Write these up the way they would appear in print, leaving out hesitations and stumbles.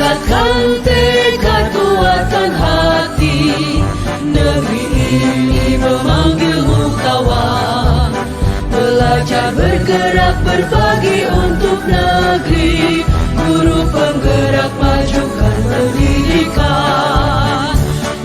Kuatkan tekad, kuatkan hati. Negeri ini memanggilmu kawan. Belajar bergerak berbagi untuk negeri. Guru penggerak majukan pendidikan.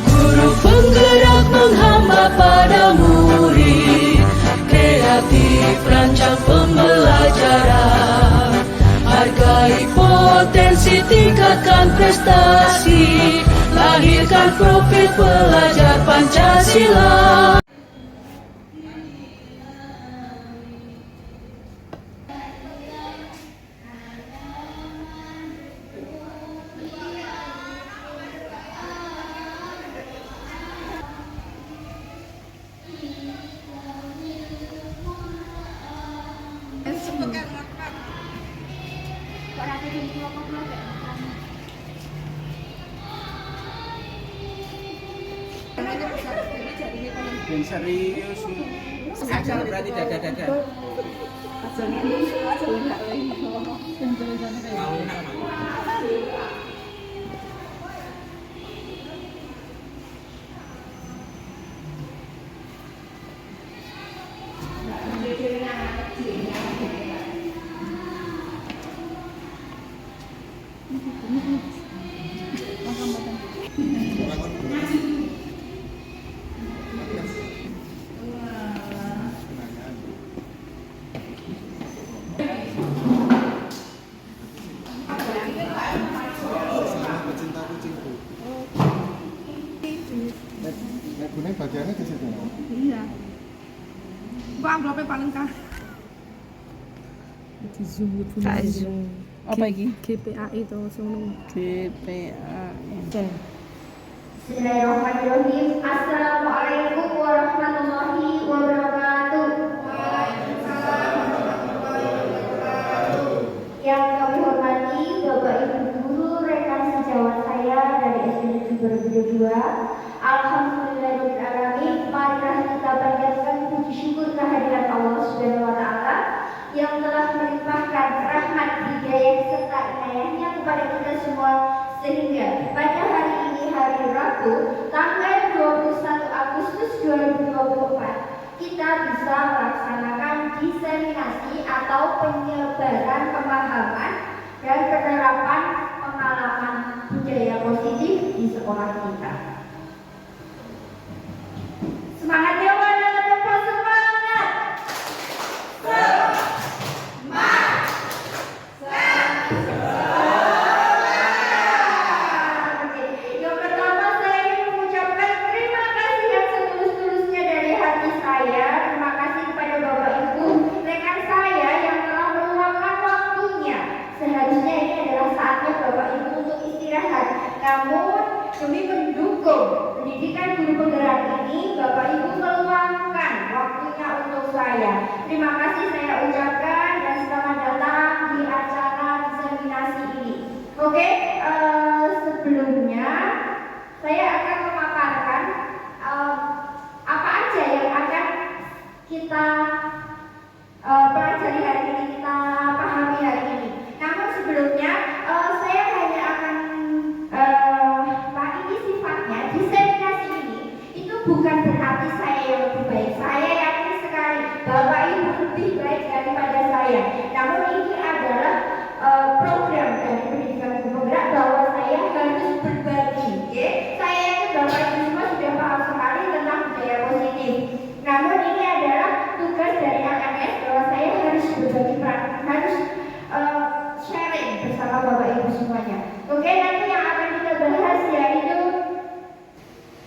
Guru penggerak menghamba pada murid. Kreatif rancang pembelajaran. Hargai potensi, tingkatkan prestasi. Lahirkan profil pelajar Pancasila. Dan serius jangan berarti dada-dada mau nak mau kuning bagiannya di situ. Iya. Kok amplopnya paling kah? Di zoom. Apa iki? GPAI to sono. GPAI. Bismillahirrahmanirrahim. Assalamualaikum warahmatullahi wabarakatuh. Yang kami hormati Bapak Ibu guru, rekan sejawat saya dari SD Negeri 2. Alhamdulillahirrahmanirrahim. Marilah kita panjatkan puji syukur kehadiran Allah Subhanahu wa taala yang telah melimpahkan rahmat, hidayah serta inayahnya kepada kita semua sehingga pada hari ini, hari Rabu, tanggal 21 Agustus 2024, kita bisa melaksanakan diseminasi atau penyebaran pemahaman dan penerapan pengalaman budaya positif di sekolah kita. Semangat ya, teman-teman, semangat! Yang pertama, saya ingin mengucapkan terima kasih yang setulus-tulusnya dari hati saya. Terima kasih kepada Bapak Ibu, rekan saya yang telah meluangkan waktunya. Seharusnya ini adalah saatnya Bapak Ibu untuk istirahat. Namun, demi mendukung pendidikan guru penggerak ini, Bapak Ibu meluangkan waktunya untuk saya. Terima kasih saya ucapkan dan selamat datang di acara diseminasi ini. Oke, sebelumnya saya akan memaparkan apa aja yang akan kita pelajari hari ini, kita pahami hari ini. Namun sebelumnya saya hanya akan ini sifatnya diseminasi ini itu bukan berarti saya yang lebih baik. Saya yakin sekali Bapak Ibu lebih baik daripada saya. Namun ini adalah program dari pendidikan guru penggerak bahwa saya harus berbagi. Okay? Saya yakin Bapak Ibu semua sudah paham sekali tentang budaya positif. Namun ini adalah tugas dari AKS bahwa saya harus berbagi praktik, harus sharing bersama Bapak Ibu semuanya. Oke, nanti yang akan kita bahas yaitu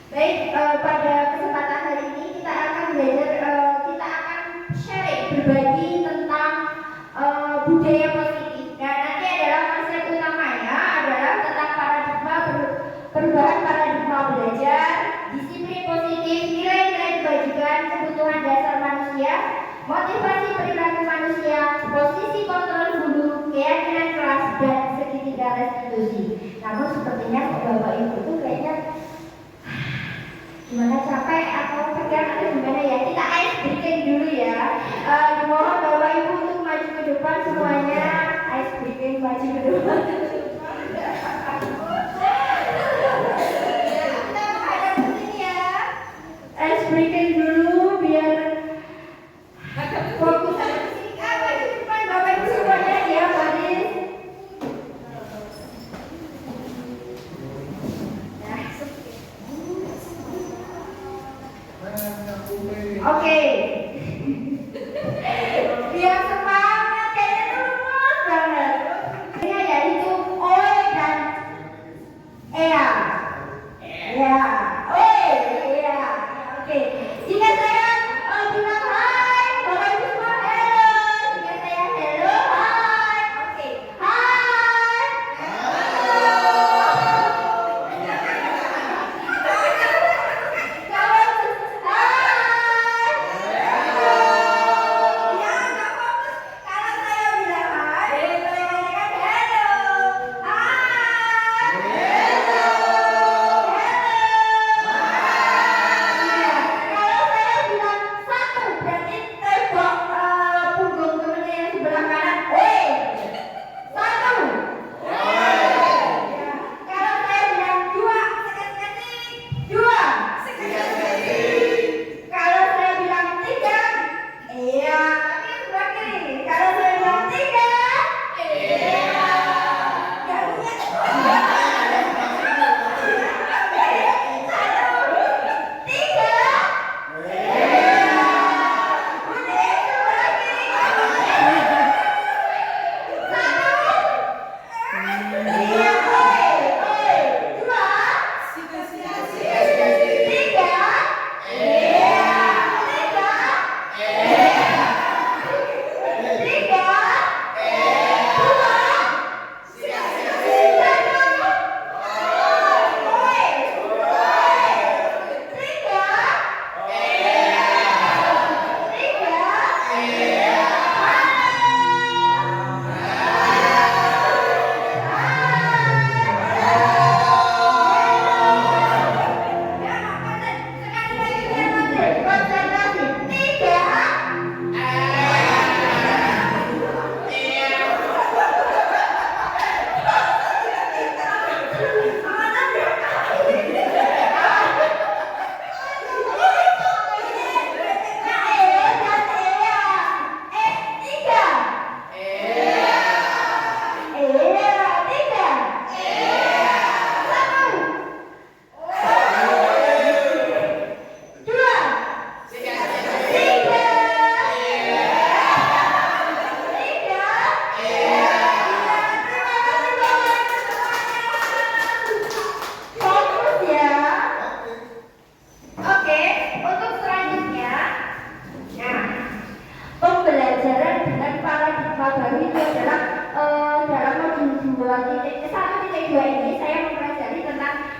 baik pada kesempatan hari ini kita akan belajar, kita akan sharing berbagi tentang budaya positif. Dan nanti adalah konsep utamanya adalah tentang paradigma perubahan paradigma belajar, disiplin positif, nilai-nilai kebajikan, kebutuhan dasar manusia, motivasi perilaku manusia, posisi kontrol guru, keyakinan kelas, dan segitiga restitusi. Namun sepertinya Bapak Ibu itu kayaknya gimana, capek atau pegang atau gimana ya? Kita ice breaking dulu ya. Dimohon Bapak Ibu untuk maju ke depan semuanya. Ice breaking, maju ke depan. Oke. Biar semangat kayaknya lemas banget. Ini yaitu Oe dan Ea. Ya, Oe, Ea. Oke. Jika saya bilang hai, Bapak Ibu semua hello. Jika saya hello, hai. Oke. Hai.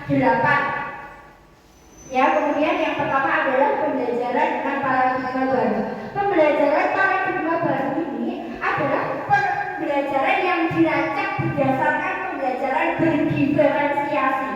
Delapan. Ya, kemudian yang pertama adalah pembelajaran dengan paradigma baru. Pembelajaran paradigma baru ini adalah pembelajaran yang dirancang berdasarkan pembelajaran berdiferensiasi.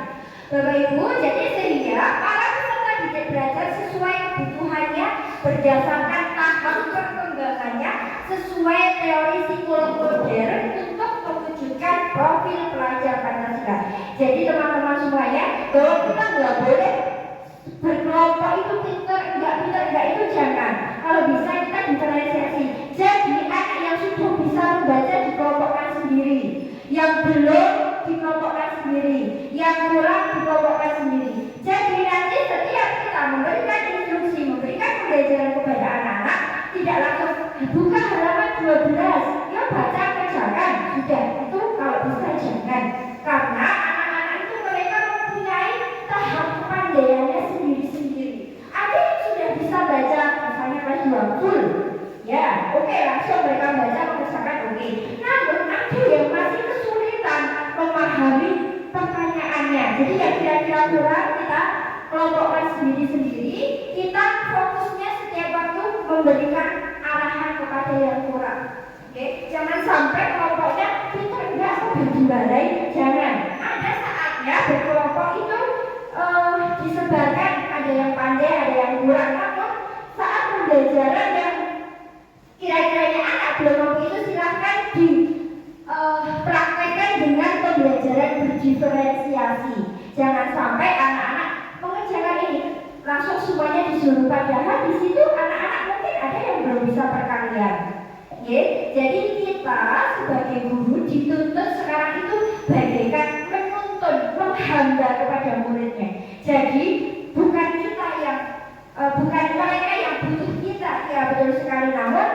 Bapak Ibu, jadi sehingga para peserta didik belajar sesuai kebutuhannya berdasarkan tahap perkembangannya sesuai teori psikolog modern untuk mewujudkan profil pelajar Pancasila. Jadi teman-teman semuanya, bahwa kita nggak boleh berkelompok itu pintar enggak itu jangan. Kalau bisa kita diferensiasi. Jadi anak yang sudah bisa membaca dikelompokkan sendiri, yang belum dikelompokkan sendiri, yang kurang dikelompokkan sendiri. Jadi nanti setiap kita memberikan instruksi, memberikan pembelajaran kepada anak-anak, tidak langsung buka halaman 12, ya baca kerjakan, sudah itu kalau bisa jangan, karena anak-anak itu mereka mempunyai tahap kepandaiannya sendiri-sendiri. Ada yang sudah bisa baca misalnya kelas 2 full, ya oke, langsung mereka baca mengerjakan oke. Namun ada yang masih kesulitan memahami pertanyaannya. Jadi yang kira-kira kurang kita kelompokkan sendiri-sendiri, kita fokusnya setiap waktu memberikan arahan kepada yang kurang. Oke, jangan sampai kelompoknya kita enggak sampai dimarahi, jangan. Ada saatnya berkelompok itu disebarkan, ada yang pandai, ada yang kurang. Namun saat pembelajaran yang kira-kiranya anak belum mampu itu silahkan dipraktekkan dengan pembelajaran berdiferensiasi. Jangan sampai anak-anak mengerjakan ini langsung semuanya disuruh, padahal di situ anak-anak mungkin ada yang belum bisa perkalian. Jadi kita sebagai guru dituntut sekarang itu bagaikan menuntun, menghamba kepada muridnya. Jadi bukan kita yang bukan mereka yang butuh betul sekali. Namun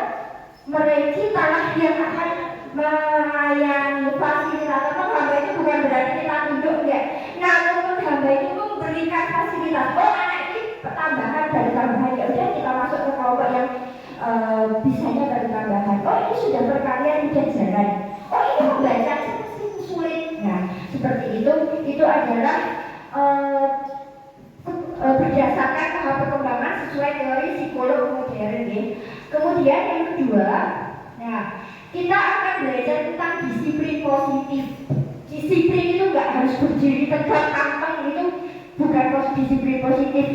mereka lah yang akan melayani fasilitator. Menghamba itu bukan berarti kita tunduk ya. Namun menghamba itu memberikan fasilitas. Oh anak ini tambahan dari tambahan, ya udah kita masuk ke kelompok yang bisanya dari tambahan. Oh ini sudah berkarya udah jalan. Oh ini membaca sulit. Nah seperti itu adalah berdasarkan tahap perkembangan sesuai teori psikolog modern ya. Kemudian yang kedua, nah kita akan belajar tentang disiplin positif. Disiplin itu nggak harus berdiri tegak kantong, itu bukan disiplin positif.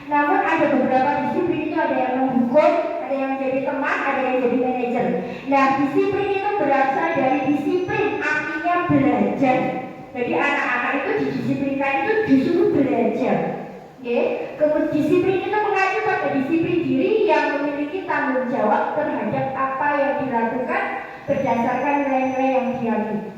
Namun ada beberapa disiplin, itu ada yang menghukum, ada yang menjadi teman, ada yang jadi manajer. Nah disiplin itu berasal dari disiplin, artinya belajar. Jadi anak-anak itu didisiplinkan itu disuruh belajar. Kemudian disiplin itu mengacu pada disiplin diri yang memiliki tanggung jawab terhadap apa yang dilakukan berdasarkan nilai-nilai yang diakini.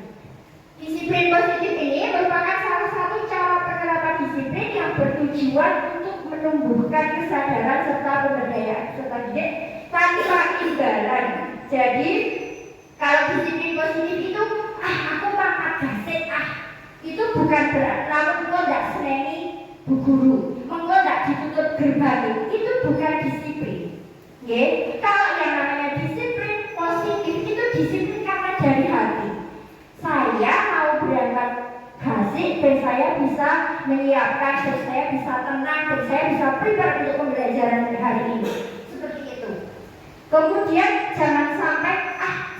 Disiplin positif ini merupakan salah satu cara penerapan disiplin yang bertujuan untuk menumbuhkan kesadaran serta pemberdayaan serta didik tanpa imbalan. Jadi kalau disiplin positif itu aku pangkat gasik itu bukan berat. Namun kok tidak seneni bu guru, mengko tidak ditutup gerbang, itu bukan disiplin. Kalau yang namanya disiplin positif itu disiplin karena dari hati. Saya mau berangkat hasil dan saya bisa menyiapkan, dan saya bisa tenang, dan saya bisa prepare untuk pembelajaran hari ini. Seperti itu. Kemudian jangan sampai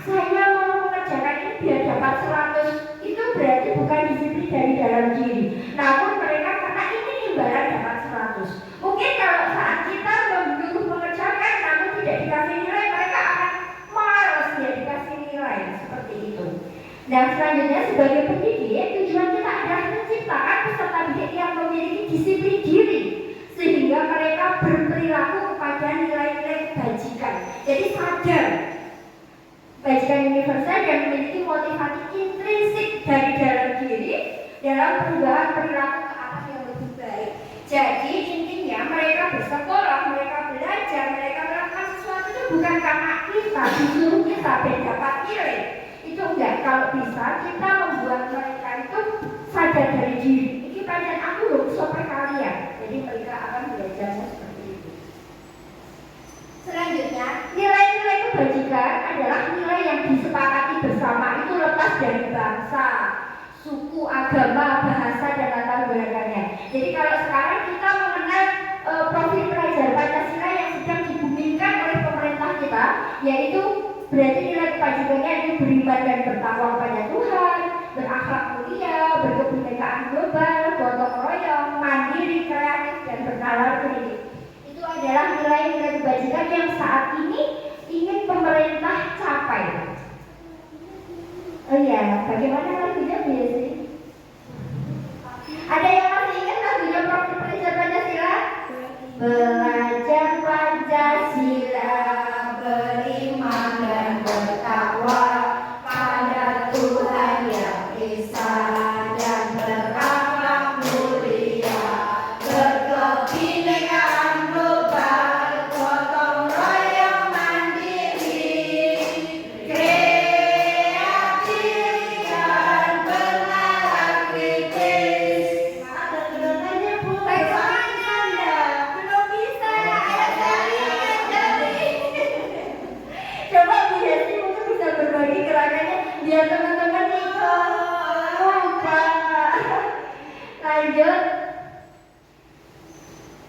saya mau mengerjakan ini biar dapat 100. Itu berarti bukan disiplin dari dalam diri. Namun mereka karena ini imbalan dapat 100. Mungkin kalau saat kita menyuruh mengerjakan namun tidak dikasih nilai, mereka akan malas ya dikasih nilai seperti itu. Dan selanjutnya sebagai pendidik, tujuan kita adalah menciptakan peserta didik yang memiliki disiplin diri sehingga mereka berperilaku kepada nilai-nilai kebajikan. Jadi sadar kebajikan universal dan memiliki motivasi intrinsik dari dalam diri dalam perubahan perilaku ke arah yang lebih baik. Jadi intinya mereka bersekolah, mereka belajar, mereka melakukan sesuatu itu bukan karena kita disuruh kita dapat nilai. Itu enggak, kalau bisa kita membuat mereka itu sadar dari diri. Ini pelajaran aku loh, super kalian. Jadi mereka akan belajarnya seperti itu. Selanjutnya, nilai-nilai kebajikan adalah nilai yang disepakati bersama, itu lepas dari bangsa, suku, agama, bahasa, dan latar belakangnya. Jadi kalau sekarang kita mengenal profil pelajar Pancasila yang sedang dibumingkan oleh pemerintah kita, yaitu berarti nilai kebajikannya itu beriman dan bertakwa kepada Tuhan, berakhlak mulia, berkebinekaan global, gotong royong, mandiri, kreatif, dan bernalar kritis. Itu adalah nilai-nilai kebajikan yang saat ini ingin pemerintah capai. Oh iya, bagaimana lagunya biasanya? Ada yang masih ingat lagunya profil pelajar Pancasila? Belajar Pancasila, beriman dan bertakwa pada Tuhan yang Esa dan berakhlak mulia, berkebinekaan global, gotong royong mandiri, kreatif dan bernalar kritis. Ada dengannya mulai semuanya belum bisa ada kalian jadi. Coba Bu Yesi mungkin bisa berbagi gerakannya biar teman-teman ikut. Lupa. Lanjut.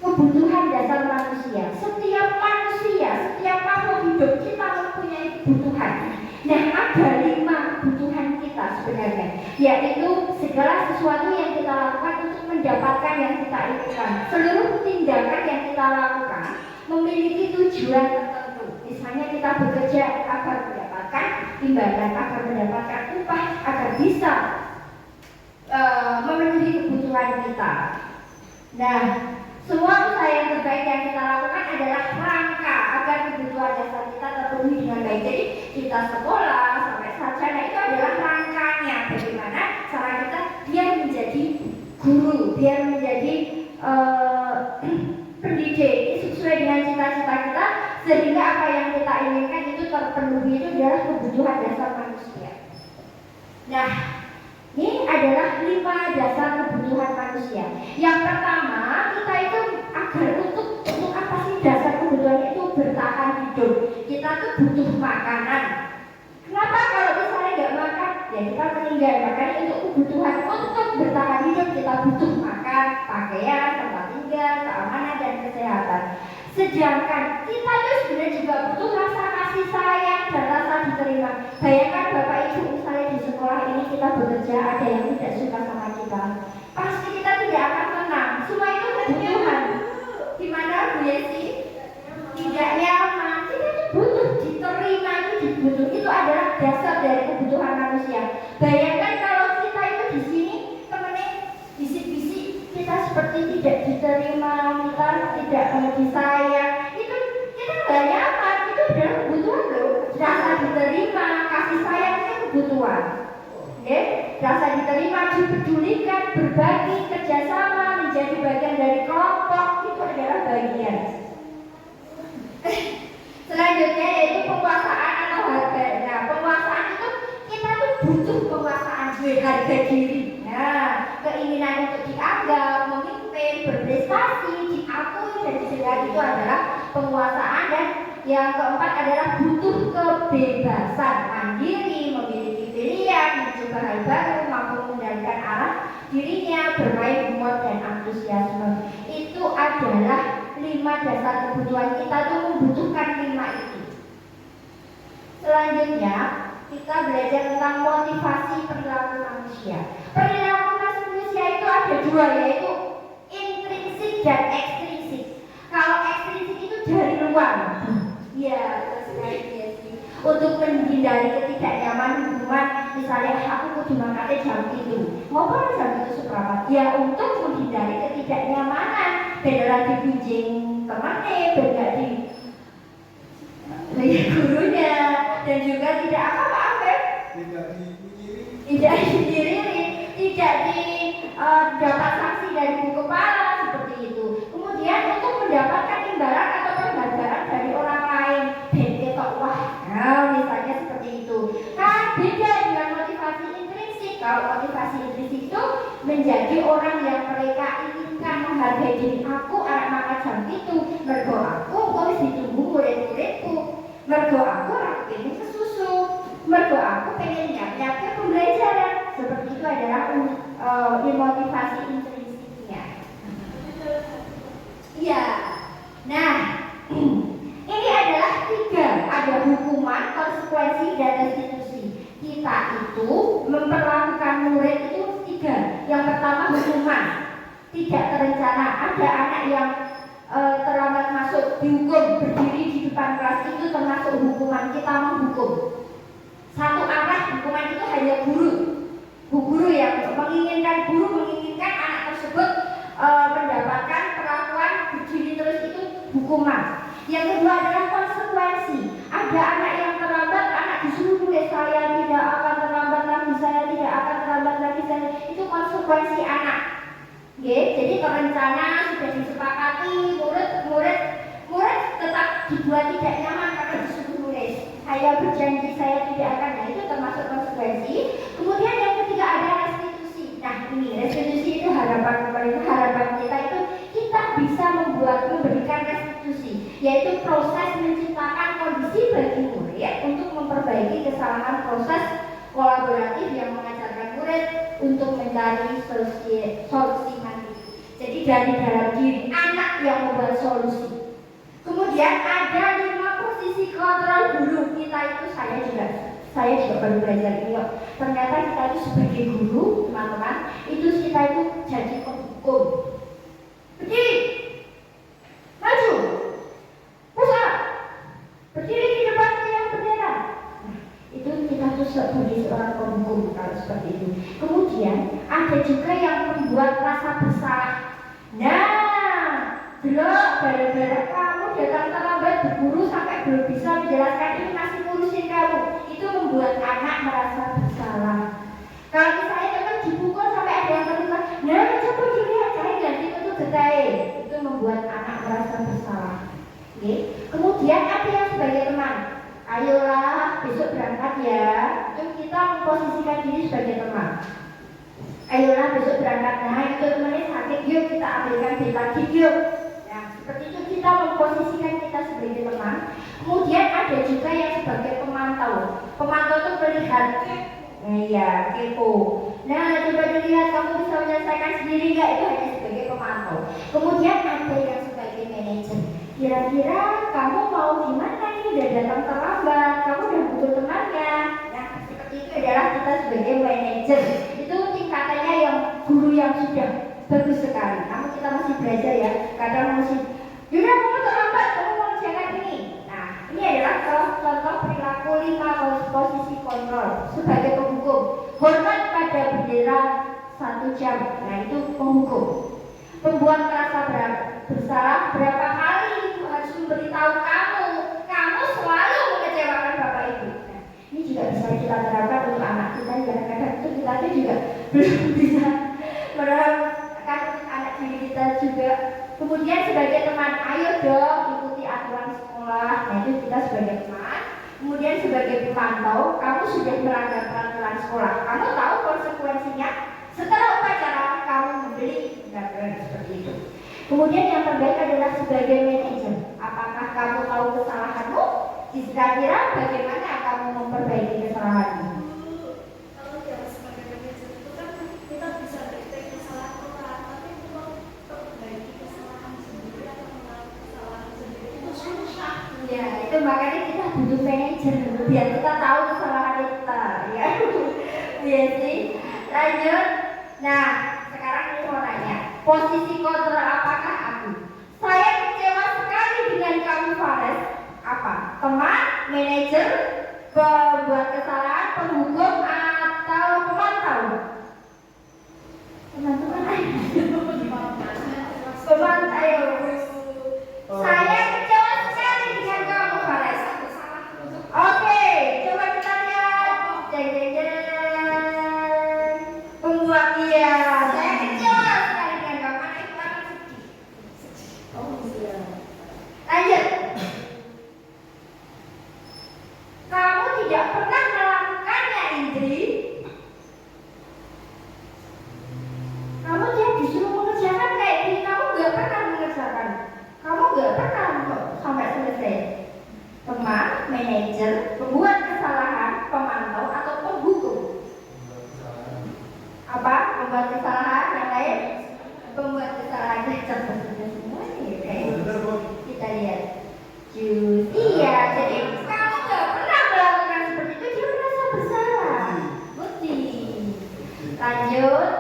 Kebutuhan dasar manusia. Setiap manusia, setiap makhluk hidup kita mempunyai kebutuhan. Nah, ada 5 kebutuhan kita sebenarnya, yaitu segala sesuatu yang kita lakukan untuk mendapatkan yang kita inginkan. Seluruh tindakan yang kita lakukan memiliki tujuan tertentu. Misalnya kita bekerja agar mendapatkan imbalan, agar mendapatkan upah, agar bisa memenuhi kebutuhan kita. Nah, semua usaha yang terbaik yang kita lakukan adalah rangka agar kebutuhan dasar kita terpenuhi dengan baik. Jadi kita sekolah sampai sarjana itu adalah rangkanya. Bagaimana cara kita biar menjadi guru, biar menjadi pendidik, sesuai dengan cita-cita kita, sehingga apa yang kita inginkan itu terpenuhi. Itu adalah kebutuhan dasar manusia. Nah, ini adalah 5 dasar kebutuhan manusia. Yang pertama, kita itu agar untuk apa sih dasar kebutuhan itu bertahan hidup? Kita tuh butuh makanan. Kenapa kalau misalnya nggak makan, ya kita meninggal. Makanya untuk kebutuhan untuk bertahan hidup kita butuh makan, pakaian, tempat tinggal, keamanan dan kesehatan. Sedangkan kita tuh sebenarnya juga butuh rasa kasih sayang dan rasa diterima. Bayangkan Bapak Ibu misalnya di sekolah ini kita bekerja, ada yang tidak suka sama kita, pasti kita tidak akan tenang. Semua itu kebutuhan. Gimana Bu Yesi? Tidak nyaman. Kita itu butuh diterima, itu dibutuh. Itu adalah dasar dari kebutuhan manusia. Bayangkan kalau kita itu di sini temennya bisik-bisik, kita seperti tidak diterima, kita tidak disayang. Itu kita nggak nyaman. Itu adalah kebutuhan loh. Rasa diterima, kasih sayang itu kebutuhan. Okay? Rasa diterima, dipedulikan, berbagi, kerjasama, menjadi bagian dari kelompok, itu adalah bagian. Selanjutnya yaitu penguasaan atau harga. Nah, penguasaan itu kita tuh butuh penguasaan harga diri. Nah, keinginan untuk dianggap, memimpin, berprestasi, diakui dan disenangi itu adalah penguasaan. Dan yang keempat adalah butuh kebebasan, mandiri, memiliki pilihan, mencoba hal baru, mampu mengendalikan arah dirinya, bermain humor dan antusiasme. Itu adalah 5 dasar kebutuhan. Kita tuh membutuhkan 5 itu. Selanjutnya kita belajar tentang motivasi perilaku manusia. Perilaku manusia itu ada 2, yaitu intrinsik dan ekstrinsik. Kalau ekstrinsik itu dari luar, ya untuk menghindari ketidaknyamanan hubungan, misalnya aku kudu mangkatnya jam itu, mau pada jam itu seberapa? Ya untuk menghindari ketidaknyamanan, beneran dibunjing temannya, beneran di gurunya, dan juga tidak tidak dikiririn, tidak dapat sanksi dari bu kepala seperti itu. Kemudian untuk mendapatkan imbalan atau penghargaan dari orang lain, nah misalnya seperti itu. Kan beda dengan motivasi intrinsik. Kalau motivasi intrinsik itu menjadi orang yang mereka inginkan, menghargai diri. Aku anak maka jam itu, mergo aku harus ditunggu murid-muridku, mergo aku pengen kesusu, mergo aku pengen nyiapin pembelajaran. Seperti itu adalah motivasi intrinsiknya. Iya. Nah, ini adalah 3, ada hukuman, konsekuensi, dan restitusi. Kita itu memperlakukan murid itu 3. Yang pertama hukuman, tidak terencana. Ada anak yang terlambat masuk, dihukum, berdiri di depan kelas, itu termasuk hukuman. Kita menghukum. Satu arah hukuman itu hanya guru. Guru yang menginginkan anak tersebut mendapatkan perlakuan berdiri terus, itu hukuman. Yang kedua adalah konsekuensi. Ada anak yang terlambat, anak disuruh nulis saya tidak akan terlambat lagi, saya tidak akan terlambat lagi, saya. Itu konsekuensi anak. Jadi terencana, sudah disepakati, murid tetap dibuat tidak nyaman karena disuruh nulis. Saya berjanji saya tidak akan. Nah, itu termasuk konsekuensi. Kemudian yang ketiga ada restitusi. Nah, ini restitusi itu harapan kita itu kita bisa memberikan restitusi, yaitu proses menciptakan kondisi bagi murid untuk memperbaiki kesalahan, proses kolaboratif yang mengajarkan murid untuk mencari solusi mandiri. Jadi dari dalam diri anak yang membuat solusi. Kemudian ada 5 posisi kontrol guru. Kita itu saya juga baru belajar ini kok. Ternyata kita itu sebagai guru, teman-teman, itu kita itu jadi penghukum. Berdiri, maju, pusat, berdiri di depan tiang bendera. Itu kita tuh sebagai seorang penghukum kalau seperti itu. Kemudian ada juga yang membuat rasa bersalah. Nah, belum gara-gara kamu datang terlambat berguru sampai belum bisa menjelaskan ini, masih ngurusin kamu, itu membuat anak merasa bersalah. Kalau misalnya teman dipukul sampai ada yang terluka, nah coba dilihat saya ganti itu detai, itu membuat anak merasa bersalah. Oke. Kemudian ada yang sebagai teman. Ayolah besok berangkat ya. Itu kita memposisikan diri sebagai teman. Ayolah besok berangkat. Nah itu temannya sakit, yuk kita ambilkan bed lagi yuk. Nah seperti itu kita memposisikan kita sebagai teman. Kemudian ada juga yang sebagai pemantau. Pemantau itu melihat. Nah iya, kepo. Nah coba dilihat kamu bisa menyelesaikan sendiri nggak, itu hanya sebagai pemantau. Kemudian ada yang sebagai manajer. Kira-kira kamu mau gimana ini, udah datang terlambat, kamu udah butuh temannya. Nah seperti itu adalah kita sebagai manajer. Itu tingkatannya yang guru yang sudah bagus sekali. Namun kita masih belajar ya, kadang masih yaudah kamu terlambat, kamu mau jangan ini. Nah ini adalah contoh perilaku 5 posisi kontrol sebagai penghukum. Hormat pada bendera 1 jam, nah itu penghukum. Membuat merasa bersalah, berapa kali ibu harus memberitahu kamu selalu mengecewakan bapak ibu. Nah, ini juga bisa kita terapkan untuk anak kita ya. Kadang itu kita juga belum bisa menerapkan anak diri kita juga. Kemudian sebagai teman, ayo dong ikuti aturan sekolah. Nah itu kita sebagai teman. Kemudian sebagai pemantau, kamu sudah melanggar peraturan sekolah. Kamu tahu konsekuensinya. Setelah upacara kamu membeli benar-benar seperti itu. Kemudian yang terbaik adalah sebagai manajer. Apakah kamu tahu kesalahanmu? Kira-kira bagaimana kamu memperbaiki kesalahanmu? Kalau yang sebagai manajer itu kan kita bisa detek kesalahan orang, tapi kalau perbaiki kesalahan sendiri atau mengalami kesalahan sendiri itu susah. Ya, itu makanya kita butuh manajer biar kita tahu kesalahan kita, ya. Iya sih. Lanjut. Nah, sekarang ini mau nanya, posisi kontrol apakah aku? Saya kecewa sekali dengan kamu Fares. Apa? Teman, manajer, pembuat kesalahan, penghukum, atau pemantau? Teman-teman, pemantau. Saya kecewa sekali dengan kamu Fares. Oke, coba kita lihat. Pembuat dia. Saya kecewa sekali dengan kamu. Anak itu akan sedih. Oh iya. Lanjut. Kamu tidak pernah melakukannya, Indri. Kamu dia disuruh mengerjakan kayak gini, kamu nggak pernah mengerjakan. Kamu nggak pernah kok sampai selesai. Teman, manajer, pembuat kesalahan, pemantau, atau penghukum. Apa? Pembuat kesalahan yang lain? Pembuat kesalahan cacat semua nih. Kita lihat. Iya, jadi kamu nggak pernah melakukan seperti itu, dia merasa bersalah. Bukti. Lanjut.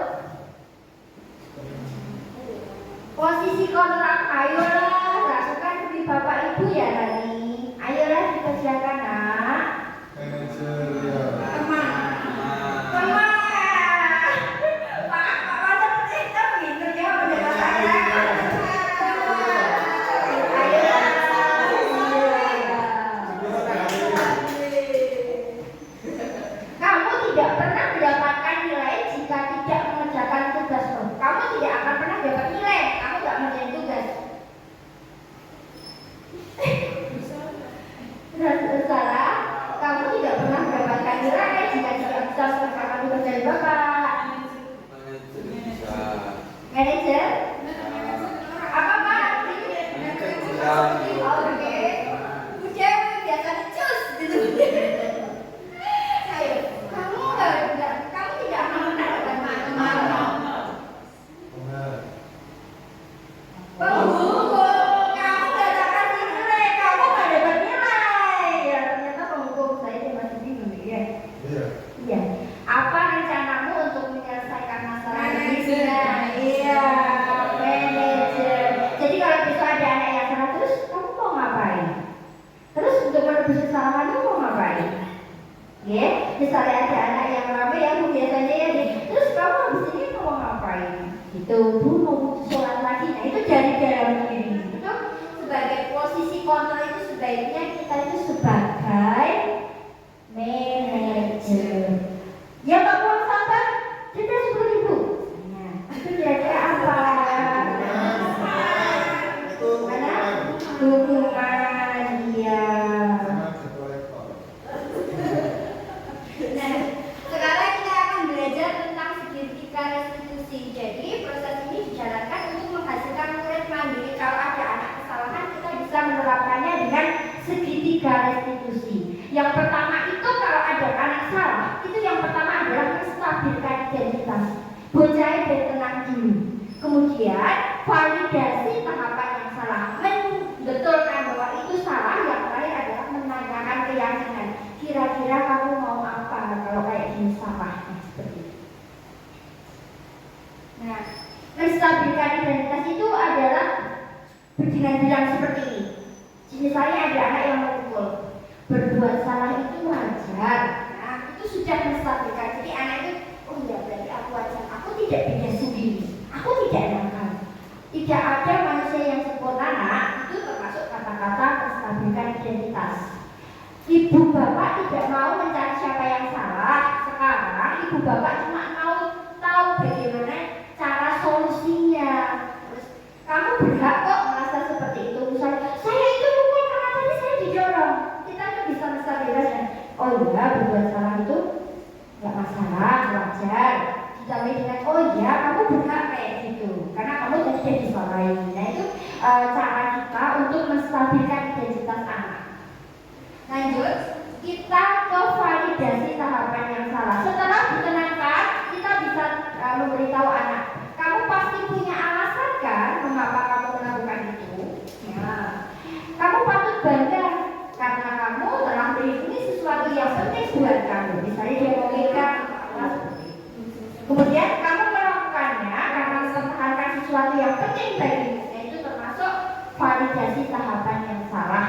Posisi kontrak, ayolah lakukan demi bapak ibu ya Rani. Ayolah dikerjakan nak. Teman. Pak masa kita gitu ya mendengar saya. Ayolah. Kamu tidak pernah mendapatkan nilai jika tidak mengerjakan tugasmu. Kamu tidak akan pernah dapat nilai. Kamu tidak mengerjakan tugas. Salah, kamu tidak pernah mendapatkan nilai jika tidak bisa mengerjakan tugas dari bapak. Manajer? Apa Pak? Oke. Ujian biasa cus gitu. Ayo, kamu tidak pernah mendapatkan penghukum, kamu gak kasih nilai, kamu gak dapat nilai. Ya ternyata penghukum saya masih bingung ya. Iya. Apa rencanamu untuk menyelesaikan masalah ini? Iya, manajer. Jadi kalau besok ada anak yang salah, terus kamu mau ngapain? Terus untuk menebus kesalahanmu mau ngapain? Ya, misalnya ada anak yang rame yang biasanya ya, terus kamu habis ini mau ngapain? Itu bu mau sholat lagi. Nah itu dari dalam diri. Itu sebagai posisi kontrol itu sebaiknya kita itu sebagai manajer. Ya Pak Puan sabar, kita 10.000. Nah, itu kira-kira apa? Mana? Hukuman. restitusi. Jadi proses ini dijalankan untuk menghasilkan murid mandiri. Kalau ada anak kesalahan, kita bisa menerapkannya dengan segitiga restitusi. Yang pertama itu kalau ada anak salah, itu yang pertama adalah menstabilkan identitas. Bocah dan tenang dulu. Kemudian validasi tahapan yang salah, membetulkan bahwa itu salah. Yang terakhir adalah menanyakan keyakinan. Kira-kira kamu mau apa kalau kayak gini salah? Seperti itu. Nah, menstabilkan identitas itu adalah dengan bilang seperti ini. Misalnya ada anak yang memukul, berbuat salah itu wajar. Nah, itu sudah menstabilkan. Jadi anak itu, oh iya berarti aku wajar. Aku tidak bikin sendiri. Aku tidak nakal. Tidak ada manusia yang sempurna. Nah, itu termasuk kata-kata menstabilkan identitas. Ibu bapak tidak mau mencari siapa yang salah. Sekarang ibu bapak cuma mau tahu bagaimana cara solusinya. Terus kamu berhak kok merasa seperti itu. Misalnya saya itu mukul karena tadi saya didorong. Kita tuh bisa menstabilkan. Oh iya, berbuat salah itu nggak masalah, wajar. Ditambah dengan oh iya, kamu berhak kayak gitu karena kamu tadi sudah disalahin. Nah itu cara kita untuk menstabilkan identitas anak. Lanjut, kita ke validasi tahapan yang salah. Setelah ditenangkan, kita bisa memberitahu anak, kamu pasti punya alasan kan mengapa kamu melakukan itu. Ya. Kamu patut bangga karena kamu telah melindungi sesuatu yang penting buat kamu. Misalnya dia mau nikah, kemudian kamu melakukannya karena mempertahankan sesuatu yang penting bagimu. Nah, itu termasuk validasi tahapan yang salah.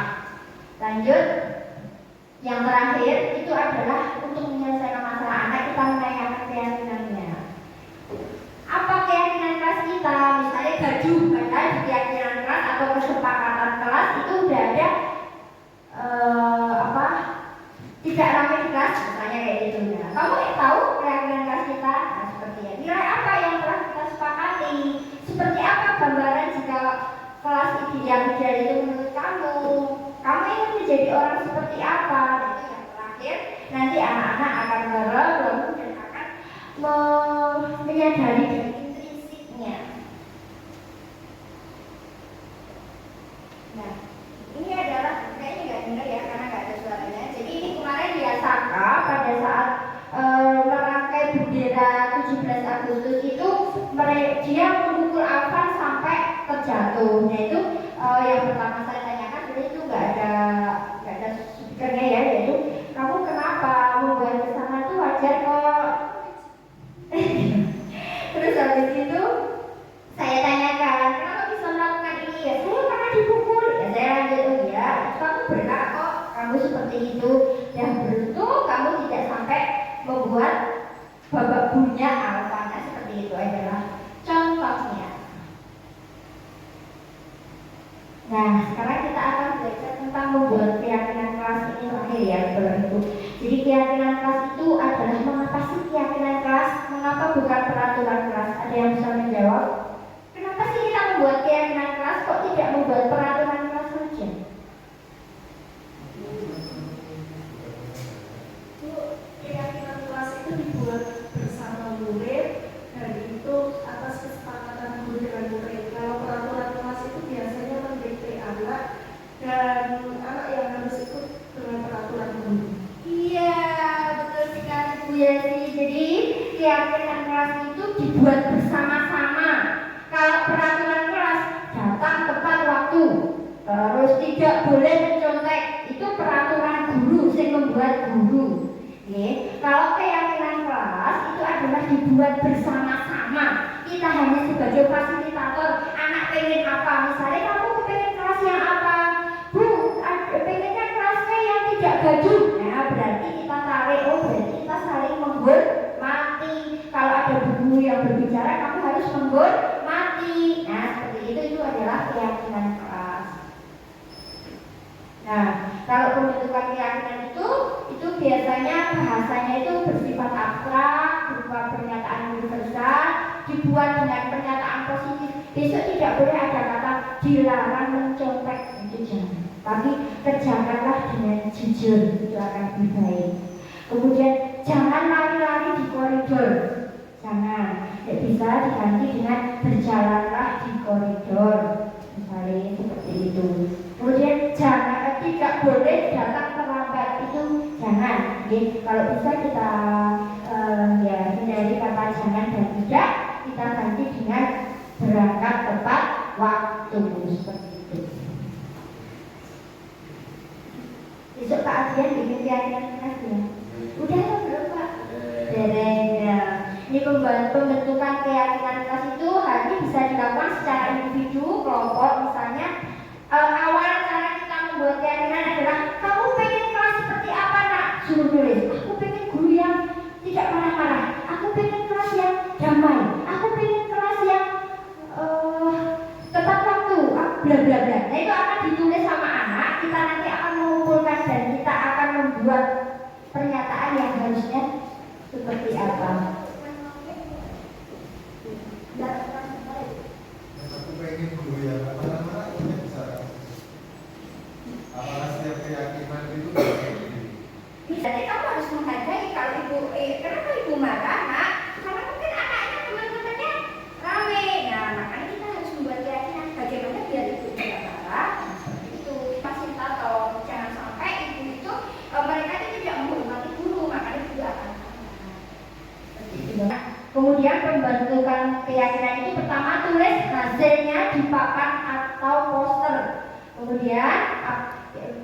Lanjut. Yang terakhir itu adalah untuk menyelesaikan masalah anak, kita menanyakan keyakinannya. Apa keyakinan kelas kita? Misalnya gaduh, padahal di keyakinan kelas atau kesepakatan kelas itu udah ada tidak ramai di kelas, misalnya kayak gitu. Nah, kamu tahu keyakinan kelas kita? Nah, seperti ya. Nilai apa yang telah kita sepakati? Seperti apa gambaran jika kelas yang ideal itu menurut kamu? Kamu ingin menjadi orang seperti apa? Itu yang terakhir. Nanti anak-anak akan bangun dan akan menyadari dari intrinsiknya. Nah, ini adalah kayaknya nggak dengar ya karena nggak ada suaranya. Jadi ini kemarin di Asaka pada saat merangkai bendera 17 Agustus itu dia memukul Alvan sampai terjatuh. Nah itu yang pertama saya tanyakan itu nggak ada speakernya ya, yaitu kamu kenapa membuat kesalahan itu wajar kok. Terus habis itu saya tanyakan kenapa bisa melakukan ini ya, saya pernah dipukul ya, saya lanjut ya kamu berhak kok kamu seperti itu dan beruntung kamu tidak sampai membuat babak bunya Alvana. Seperti itu adalah contohnya. Nah, sekarang kita akan belajar tentang membuat keyakinan kelas ini terakhir ya, Bapak Ibu. Jadi keyakinan kelas itu adalah mengapa sih keyakinan kelas, mengapa bukan peraturan kelas? Ada yang bisa menjawab? Kenapa sih kita membuat keyakinan kelas, kok tidak membuat peraturan kelas saja? Keyakinan kelas itu dibuat bersama murid dan itu atas kesepakatan guru dengan murid. Kalau peraturan kelas itu biasanya mendikte anak dan anak yang harus ikut dengan peraturan guru. Iya, betul sekali Bu Yesi. Jadi keyakinan kelas itu dibuat bersama-sama. Kalau peraturan kelas datang tepat waktu, terus tidak boleh mencontek, itu peraturan guru yang membuat guru. Kalau keyakinan kelas itu adalah dibuat bersama-sama. Kita hanya sebagai fasilitator. Anak pengen apa? Misalnya kamu kepengen kelas yang apa? Bu, pengennya kelasnya yang tidak gaduh. Nah, berarti kita tarik. Oh, berarti kita saling menghormati. Kalau ada guru yang berbicara, kamu harus menghormati. Nah, seperti itu adalah keyakinan kelas. Nah, kalau pembentukan keyakinan itu biasanya bahasanya itu bersifat abstrak, berupa pernyataan universal, dibuat dengan pernyataan positif. Besok tidak boleh ada kata dilarang mencontek, itu jangan. Tapi kerjakanlah dengan jujur, itu akan lebih baik. Kemudian jangan lari-lari di koridor, jangan. Bisa diganti dengan berjalanlah di koridor, misalnya seperti itu. Kemudian jangan, tidak boleh datang terlambat, itu jangan. Jadi kalau bisa kita ya hindari kata jangan dan tidak, kita ganti dengan berangkat tepat waktu, seperti itu. Besok Pak Adrian bikin keyakinan ya. Udah ya belum Pak? Dereng ya. Ini pembentukan keyakinan kelas itu hanya bisa dilakukan secara individu, kelompok. Misalnya awal cara kita membuat keyakinan adalah kamu pengen kelas seperti apa nak? Suruh tulis. Aku pengen guru yang tidak marah-marah. Aku pengen kelas yang damai. Aku pengen kelas yang tepat waktu. Bla bla bla. Nah itu akan ditulis sama anak. Kita nanti akan mengumpulkan dan kita akan membuat pernyataan yang harusnya seperti apa. Aku pengen guru yang apa-apa ini bisa. Apakah setiap keyakinan itu Jadi kamu harus menghargai kalau ibu, kenapa ibu marah nak? Karena mungkin anaknya teman-temannya rame. Nah makanya kita harus membuat keyakinan bagaimana biar ibu tidak marah. Itu fasilitator, jangan sampai ibu itu mereka itu tidak menghormati guru, makanya ibu akan marah. Kemudian pembentukan keyakinan itu pertama tulis hasilnya di papan atau poster. Kemudian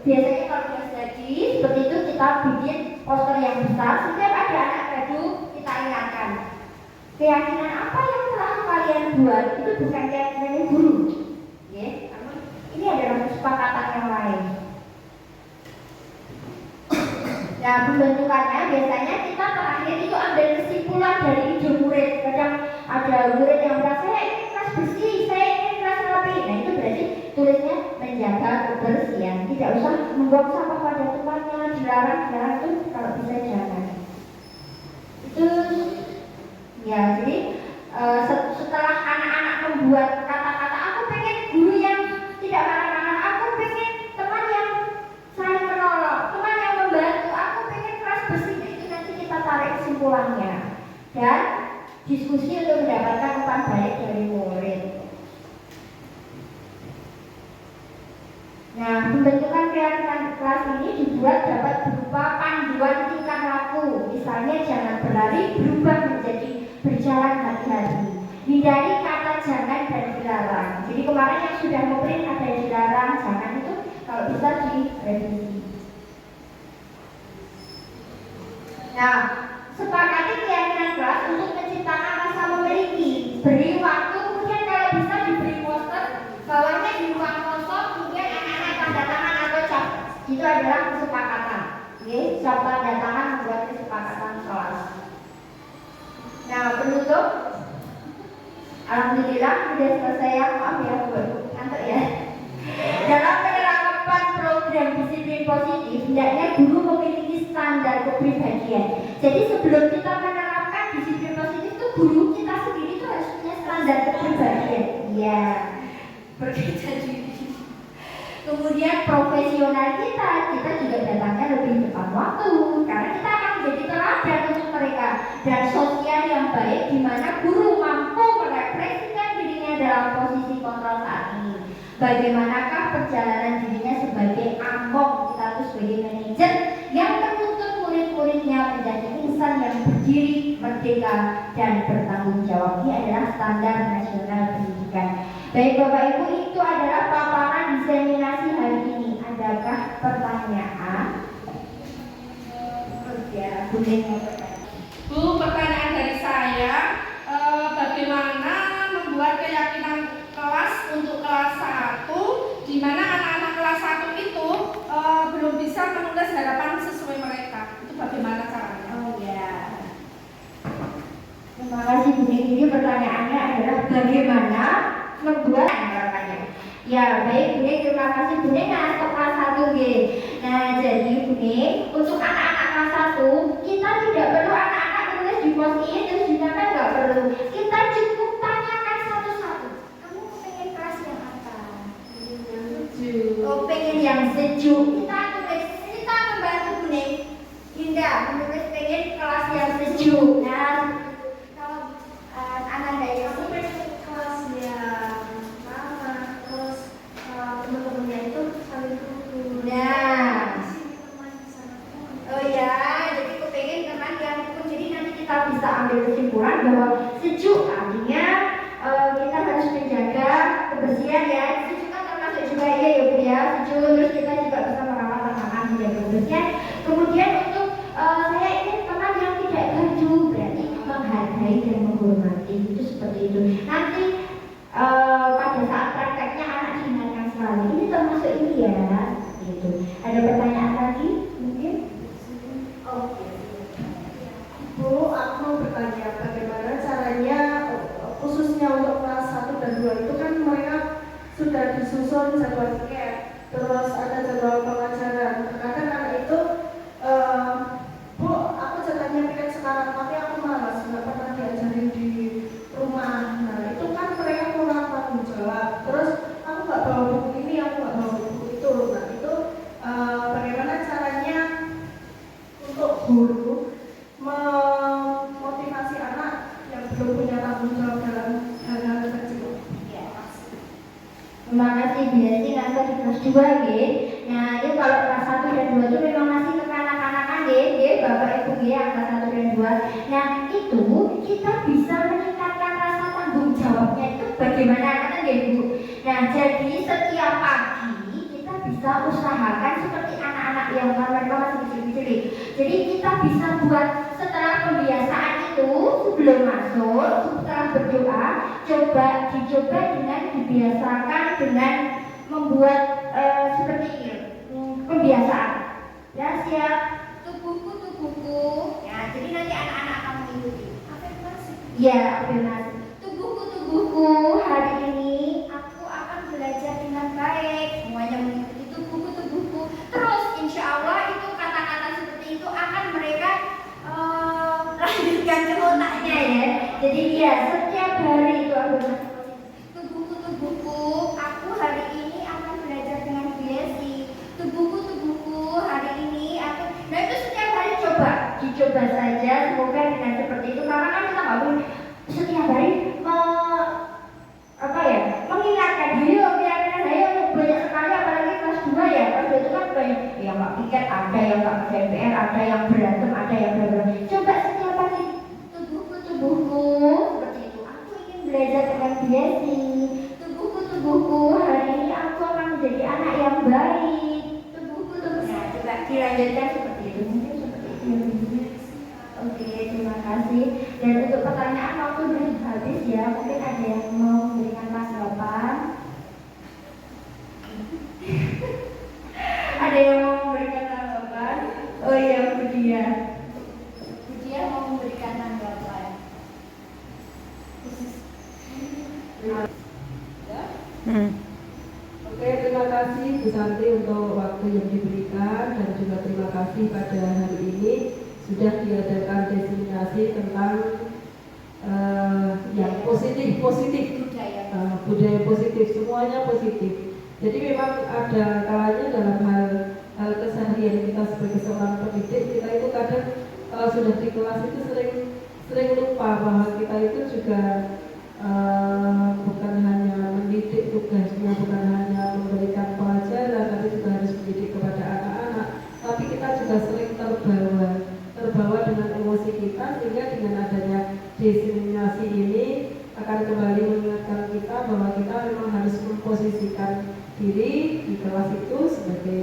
biasanya kalau sudah jadi seperti itu kita bikin poster yang besar. Setiap ada anak baru kita ingatkan keyakinan apa yang telah kalian buat itu bukan keyakinan guru, ya. Ini adalah kesepakatan yang lain. Nah pembentukannya biasanya kita terakhir itu ambil kesimpulan dari ide murid. Kadang ada murid yang merasa saya ingin kelas bersih, saya ingin kelas rapi. Nah itu berarti tulisnya menjaga kebersihan. Tidak usah membuang sampah pada tempatnya, dilarang itu kalau bisa jangan. Itu ya jadi setelah anak-anak membuat kata-kata aku pengen guru yang tidak marah-marah, aku pengen teman yang saling menolong, teman yang membantu, aku pengen kelas bersih, itu nanti kita tarik kesimpulannya dan diskusi untuk mendapatkan umpan balik dari murid. Nah, pembentukan keyakinan kelas ini dibuat dapat berupa panduan tingkah laku. Misalnya jangan berlari, berubah menjadi berjalan hati-hati. Hindari kata jangan dan dilarang. Jadi kemarin yang sudah ngeprint ada yang dilarang, jangan itu kalau bisa direvisi. Nah, sepakati keyakinan kelas untuk menciptakan rasa memiliki. Beri waktu, kemudian kalau bisa diberi poster, bawahnya di ruang kosong, kemudian anak-anak tanda tangan atau cap. Itu adalah kesepakatan. Oke, cap tanda tangan membuat kesepakatan kelas. Nah, penutup. Alhamdulillah sudah selesai ya, maaf ya Bu, ngantuk ya. Dalam penerapan program disiplin positif, hendaknya guru memiliki standar kepribadian. Jadi sebelum kita menerapkan disiplin positif itu guru kita sendiri itu harus punya standar kepribadian. Iya, bekerja diri. Kemudian profesional kita juga datangnya lebih tepat waktu karena kita akan menjadi teladan untuk mereka, dan sosial yang baik di mana guru mampu merefleksikan dirinya dalam posisi kontrol saat ini. Bagaimanakah perjalanan dirinya sebagai among, kita itu sebagai manajer yang menuntut murid-muridnya menjadi insan yang berdiri, merdeka, dan bertanggung jawab. Ini adalah standar nasional pendidikan. Baik Bapak Ibu, itu adalah paparan diseminasi hari ini. Adakah pertanyaan? Ya, Bu, pertanyaan dari saya, bagaimana membuat keyakinan kelas untuk kelas 1, di mana anak-anak kelas 1 itu belum bisa menulis harapan sesuai mereka. Itu bagaimana caranya? Oh ya. Terima kasih Bu. Ini pertanyaannya adalah bagaimana membuat harapannya. Ya baik Bu, terima kasih Bu. Untuk kelas 1 G. Nah jadi Bu, untuk anak-anak kelas 1 kita tidak perlu anak-anak menulis di pos ini terus dinyatakan nggak perlu. Kita cukup tanyakan satu-satu. Kamu pengen kelas yang apa? Oh pengen yang sejuk. Kita tulis, kita membantu Bu. Indah menulis pengen kelas yang sejuk. Nah kalau kebersihan ya, setuju kan termasuk juga iya ya Bu ya, setuju. Terus kita juga bisa merawat tanaman menjaga kebersihan. Kemudian untuk saya ingin teman yang tidak baju, berarti menghargai dan menghormati, itu seperti itu. Nanti pada saat prakteknya anak diingatkan selalu, ini termasuk ini ya, gitu. Ada pertanyaan lagi mungkin? Oke. Bu, aku mau bertanya bagaimana caranya khususnya untuk kelas 1 dan 2 itu kan mereka sudah disusun jadwalnya, terus ada jadwal pengajaran. Terkadang anak itu Bu, aku jadwalnya pilih sekarang tapi aku malas, nggak pernah diajarin di rumah. Nah itu kan mereka kurang tanggung jawab. Terus aku nggak bawa buku ini, aku nggak bawa buku itu. Nah itu bagaimana caranya untuk guru memotivasi anak yang belum punya tanggung jawab dalam hal-hal kecil. Terima kasih Bu Yesi, nanti di kelas 2 ya. Nah itu kalau kelas 1 dan 2 itu memang masih kekanak-kanakan ya Bapak Ibu ya, kelas 1 dan 2. Nah itu kita bisa meningkatkan rasa tanggung jawabnya itu bagaimana kan ya Bu. Nah jadi setiap pagi kita bisa usahakan seperti anak-anak yang mereka masih kecil-kecil. Jadi kita bisa buat setelah pembiasaan itu sebelum masuk, setelah berdoa, dicoba dengan dibiasakan dengan membuat seperti ini pembiasaan. Ya siap, tubuhku. Ya jadi nanti anak-anak akan mengikuti. Afirmasi. Ya afirmasi. Tubuhku hari ini aku akan belajar dengan baik. Semuanya mengikuti tubuhku. Terus insya Allah itu kata-kata seperti itu akan mereka lanjutkan ke otaknya ya. Jadi ya setiap hari itu afirmasi. Tubuhku, aku hari ini akan belajar dengan Yesi. Tubuhku, hari ini aku. Nah itu setiap hari dicoba saja. Semoga dengan seperti itu, karena kan kita nggak boleh setiap hari mengingatkan. Ayo banyak sekali, apalagi kelas 2 ya. Kelas 2 itu kan banyak yang nggak piket, ada yang nggak CPR, ada yang berantem, ada yang berantem. Coba setiap hari tubuhku seperti itu. Aku ingin belajar dengan Yesi. Tubuhku, hari ini aku akan menjadi anak yang baik. Tubuhku. Nah, coba dilanjutkan seperti itu. Mungkin seperti itu. Oke, terima kasih. Dan untuk pertanyaan waktu sudah habis ya. Mungkin ada yang mau memberikan tanggapan. Ada yang mau memberikan tanggapan? Oh iya, Budia mau memberikan tanggapan. Oke, terima kasih Bu Santi untuk waktu yang diberikan, dan juga terima kasih pada hari ini sudah diadakan diseminasi tentang yang positif budaya positif, semuanya positif. Jadi memang ada kalanya dalam hal keseharian kita sebagai seorang pendidik, kita itu kadang kalau sudah di kelas itu sering lupa bahwa kita itu juga bukan hanya mendidik, tugasnya bukan hanya memberikan pelajaran, tapi juga harus mendidik kepada anak-anak. Tapi kita juga sering terbawa dengan emosi kita, sehingga dengan adanya diseminasi ini akan kembali mengingatkan kita bahwa kita memang harus memposisikan diri di kelas itu sebagai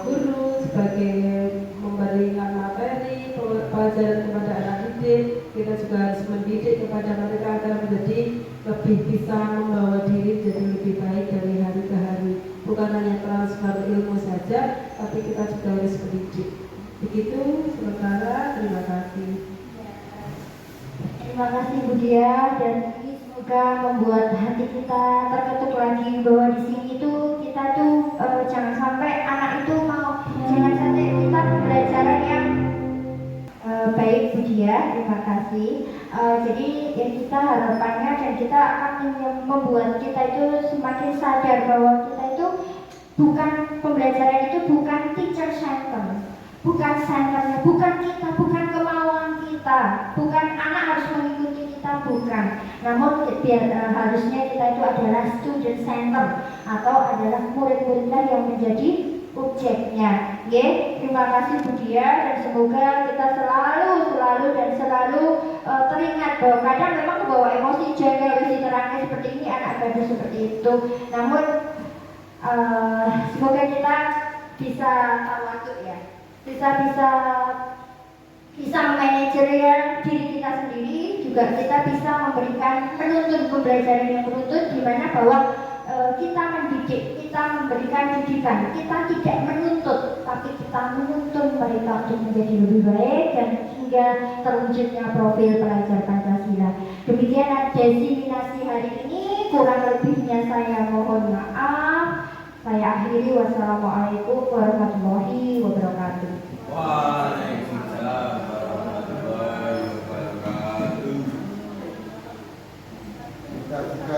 guru, sebagai memberikan materi pelajaran kepada anak didik. Kita juga harus mendidik kepada mereka agar menjadi lebih bisa membawa diri menjadi lebih baik dari hari ke hari. Bukan hanya transfer ilmu saja, tapi kita juga harus mendidik. Begitu sementara, terima kasih. Terima kasih Bu Dia, dan semoga membuat hati kita terketuk lagi bahwa di sini tuh kita tuh jangan sampai anak itu jangan sampai kita pembelajaran yang baik Bu Dia, terima kasih. Jadi yang kita harapannya, dan kita akan membuat kita itu semakin sadar bahwa kita itu bukan, pembelajaran itu bukan teacher center, bukan centernya, bukan kita, bukan kemauan kita, bukan anak harus mengikuti kita, bukan. Namun harusnya kita itu adalah student center, atau adalah murid-muridnya yang menjadi objeknya. Terima kasih Bu Dia, dan semoga kita selalu teringat bahwa kadang memang membawa emosi, jaga isi terangnya seperti ini anak gadis seperti itu. Namun semoga kita bisa tawadhu ya, bisa manajer diri kita sendiri, juga kita bisa memberikan penuntun pembelajaran yang menuntut, di mana bahwa kita mendidik, kita memberikan didikan, kita tidak menuntut, tapi kita menuntun mereka untuk menjadi lebih baik dan hingga terwujudnya profil pelajar Pancasila. Demikian diseminasi hari ini, kurang lebihnya saya mohon maaf. Saya akhiri, wassalamualaikum warahmatullahi wabarakatuh. Waalaikumsalam warahmatullahi wabarakatuh. Kita juga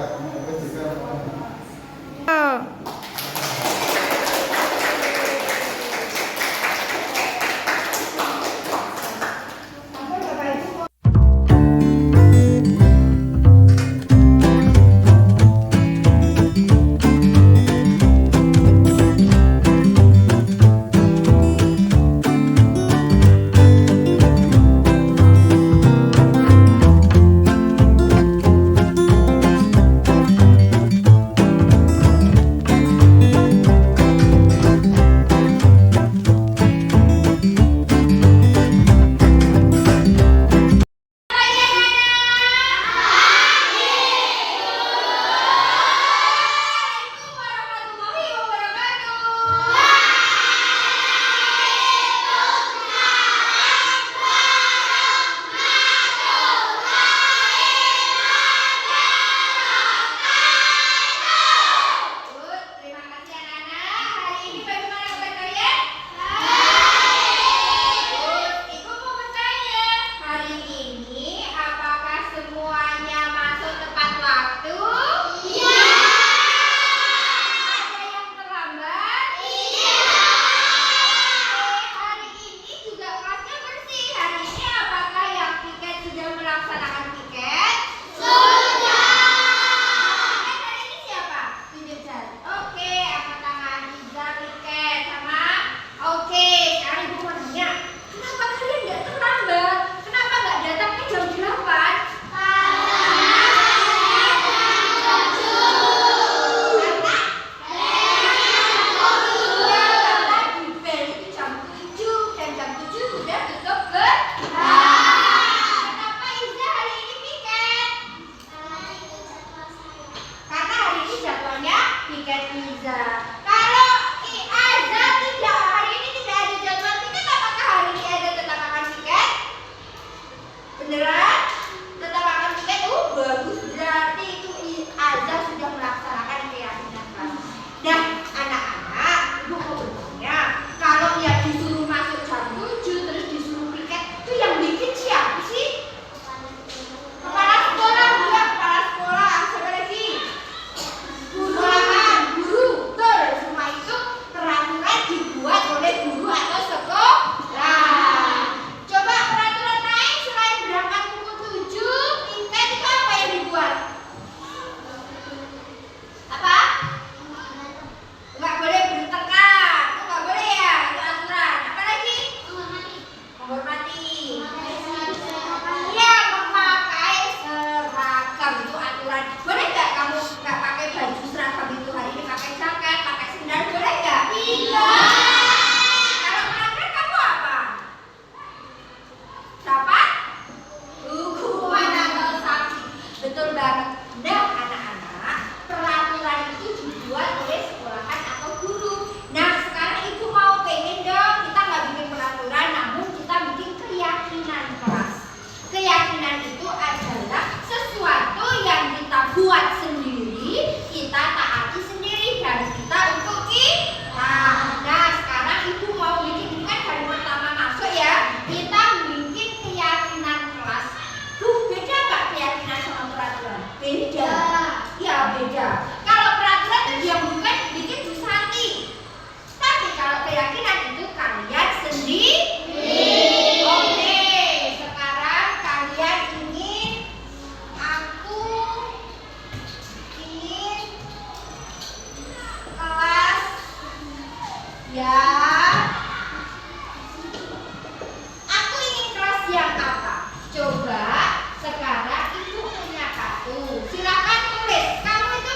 Coba sekarang ibu punya kartu. Silakan tulis. Kamu itu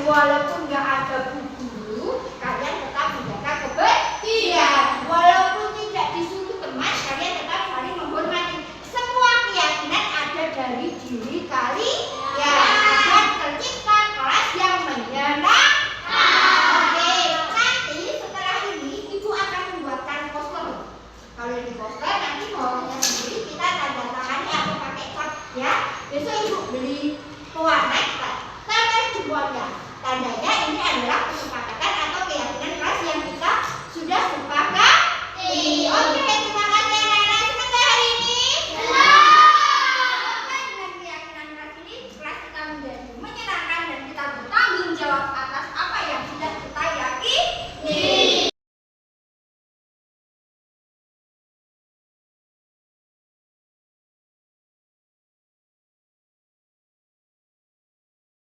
walaupun nggak ada Bu Guru, kalian tetap menjaga kebersihan. Walaupun tidak disuruh teman, kalian tetap saling menghormati. Semua keyakinan ada dari diri kalian agar tercipta kelas yang menyenangkan. Oke, nanti setelah ini Ibu akan membuatkan poster. Kalau di poster nanti mohonnya sendiri kita tanda tangani atau pakai cap ya. Besok Ibu beli pewarna